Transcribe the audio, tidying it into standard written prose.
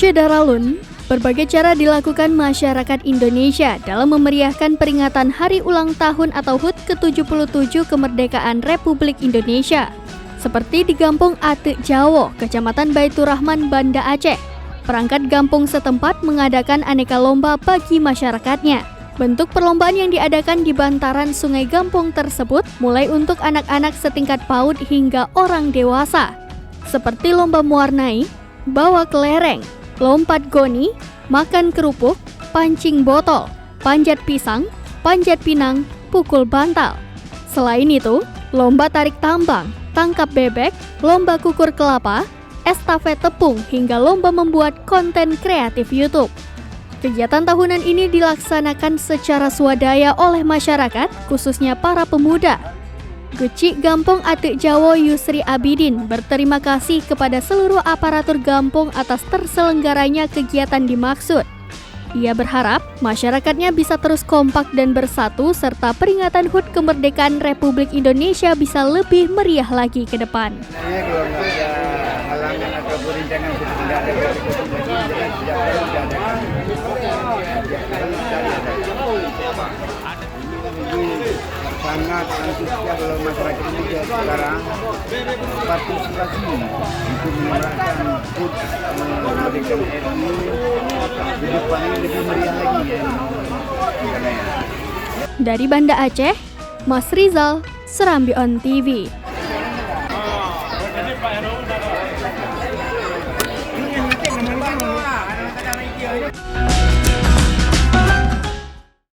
Syedaralun, berbagai cara dilakukan masyarakat Indonesia dalam memeriahkan peringatan Hari Ulang Tahun atau HUT ke-77 Kemerdekaan Republik Indonesia. Seperti di Gampung Atek Jawo, Kecamatan Baitur Rahman, Banda Aceh. Perangkat kampung setempat mengadakan aneka lomba bagi masyarakatnya. Bentuk perlombaan yang diadakan di bantaran Sungai Gampung tersebut mulai untuk anak-anak setingkat PAUD hingga orang dewasa. Seperti lomba mewarnai, bawa kelereng, lompat goni, makan kerupuk, pancing botol, panjat pisang, panjat pinang, pukul bantal. Selain itu, lomba tarik tambang, tangkap bebek, lomba kukur kelapa, estafet tepung, hingga lomba membuat konten kreatif YouTube. Kegiatan tahunan ini dilaksanakan secara swadaya oleh masyarakat, khususnya para pemuda. Gecik Gampung Atek Jawo Yusri Abidin berterima kasih kepada seluruh aparatur Gampung atas terselenggaranya kegiatan dimaksud. Ia berharap masyarakatnya bisa terus kompak dan bersatu serta peringatan HUT Kemerdekaan Republik Indonesia bisa lebih meriah lagi ke depan. Sangat antusias kalau masyarakat Indonesia sekarang partisipasi untuk menyuarakan HUT kemerdekaan RI di depan ini lebih meriah lagi. Dari Banda Aceh, Mas Rizal, Serambi On TV. Ini